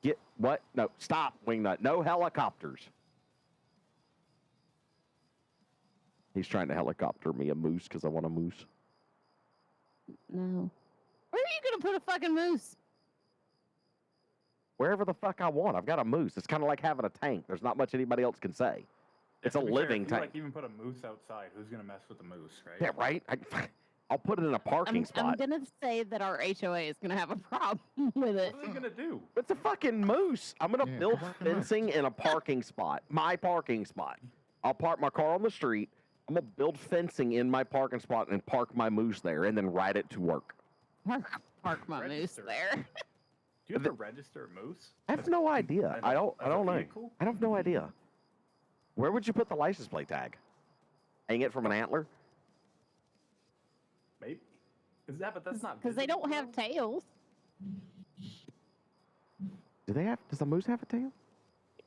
Get what? No, stop, Wingnut. No helicopters. He's trying to helicopter me a moose because I want a moose. No. Where are you going to put a fucking moose? Wherever the fuck I want. I've got a moose. It's kind of like having a tank. There's not much anybody else can say. It's a living tank. Like even put a moose outside. Who's gonna mess with the moose, right? Yeah, right. I'll put it in a parking spot. I'm gonna say that our HOA is gonna have a problem with it. What are they gonna do? It's a fucking moose. I'm gonna build fencing in a parking spot. My parking spot. I'll park my car on the street. I'm gonna build fencing in my parking spot and park my moose there, and then ride it to work. Park my moose there. Do you have to register a moose? I have no idea. I don't know. I have no idea. Where would you put the license plate tag? Hang it from an antler? Maybe. But that's not because they don't have tails. Do they have? Does a moose have a tail?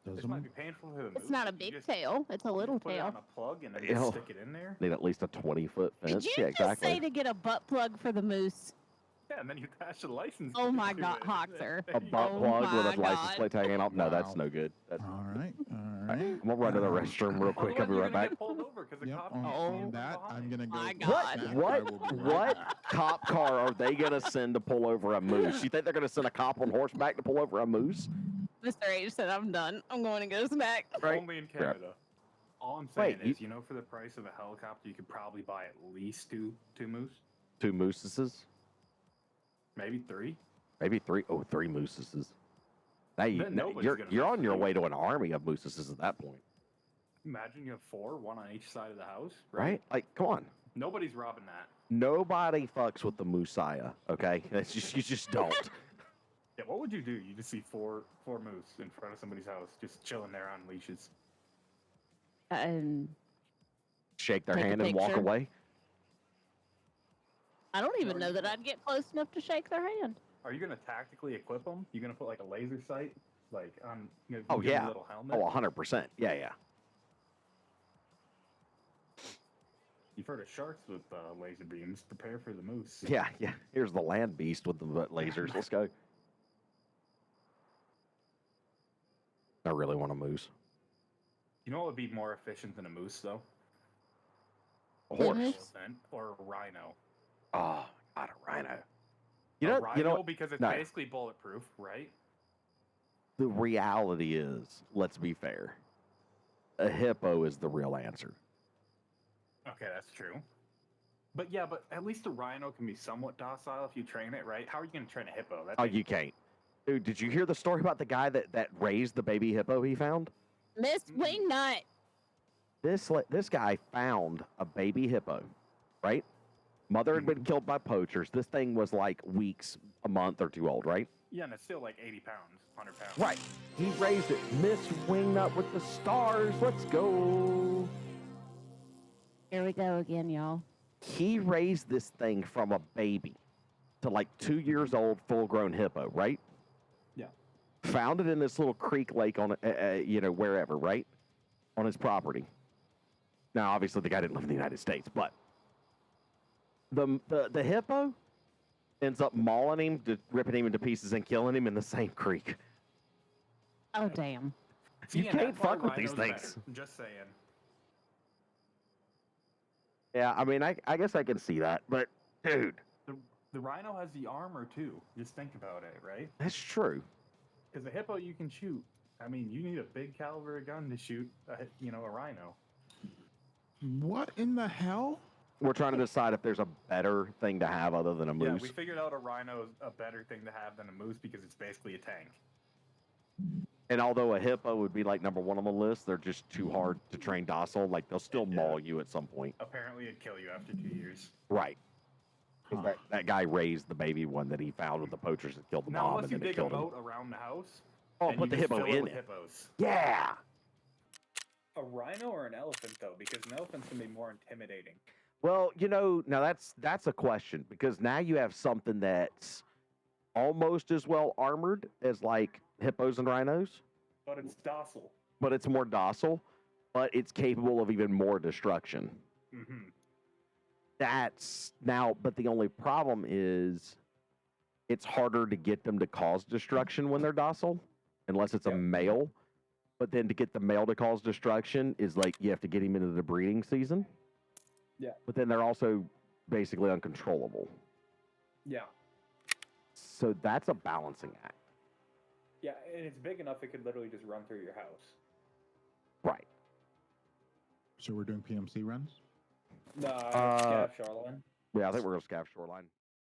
This might be painful for the moose. It's not a big tail. It's a little tail. Put it on a plug and then just stick it in there. Need at least a 20-foot fence. Did you just say to get a butt plug for the moose? Yeah, and then you attach the license. Oh my God, Hoxer. A butt plug with a license plate tagging off? No, that's no good. That's all right. I'm going to run to the restroom real quick. I'll be right back. Pulled over because the cop on that, I'm going to go. My God. What cop car are they going to send to pull over a moose? You think they're going to send a cop on horseback to pull over a moose? Mr. H said, I'm done. I'm going to go smack. Right? Only in Canada. All I'm saying is, for the price of a helicopter, you could probably buy at least two moose. 2 mooses? Maybe 3. Maybe 3. Oh, 3 mooses. Now you're on your way to an army of mooses at that point. Imagine you have 4, 1 on each side of the house. Right? Like, come on. Nobody's robbing that. Nobody fucks with the moosaya, okay? You just don't. Yeah, what would you do? You just see four moose in front of somebody's house, just chilling there on leashes. Shake their hand and walk away. I don't even know that I'd get close enough to shake their hand. Are you going to tactically equip them? You going to put like a laser sight, like on? A little helmet? Oh, 100%. Yeah. You've heard of sharks with laser beams. Prepare for the moose. Yeah. Here's the land beast with the lasers. Let's go. I really want a moose. You know what would be more efficient than a moose, though? A horse. Or a rhino. Oh, God, a rhino. Because it's basically bulletproof, right? The reality is, let's be fair, a hippo is the real answer. Okay, that's true. But at least a rhino can be somewhat docile if you train it, right? How are you going to train a hippo? You can't. Dude, did you hear the story about the guy that raised the baby hippo he found? Miss Wingnut. This guy found a baby hippo, right? Mother had been killed by poachers. This thing was like weeks, a month or 2 old, right? Yeah, and it's still like 80 pounds, 100 pounds. Right. He raised it. Miss Wingnut with the stars. Let's go. Here we go again, y'all. He raised this thing from a baby to like 2 years old, full-grown hippo, right? Yeah. Found it in this little creek lake on, wherever, right? On his property. Now, obviously, the guy didn't live in the United States, but the hippo ends up mauling him, ripping him into pieces and killing him in the same creek. Oh, damn. You can't fuck with these things. I'm just saying. Yeah, I mean, I guess I can see that, but dude. The rhino has the armor, too. Just think about it, right? That's true. Because a hippo you can shoot. I mean, you need a big caliber gun to shoot, a rhino. What in the hell? We're trying to decide if there's a better thing to have other than a moose. Yeah, we figured out a rhino is a better thing to have than a moose because it's basically a tank. And although a hippo would be like number 1 on the list, they're just too hard to train docile. Like, they'll still maul you at some point. Apparently, it'd kill you after 2 years. Right. That guy raised the baby one that he found with the poachers that killed the mom. Unless you dig a moat around the house. Oh, put the hippo in it. Hippos. Yeah. A rhino or an elephant, though? Because an elephant's going to be more intimidating. Well, now that's a question, because now you have something that's almost as well armored as like hippos and rhinos. But it's docile. But it's more docile, but it's capable of even more destruction. Mm-hmm. But the only problem is it's harder to get them to cause destruction when they're docile. unless it's a Yep. male. But then to get the male to cause destruction is like you have to get him into the breeding season. Yeah. But then they're also basically uncontrollable. Yeah. So that's a balancing act. Yeah, and it's big enough it could literally just run through your house. Right. So we're doing PMC runs? No, Uh, Scav Shoreline. Yeah, I think we're going to scav shoreline.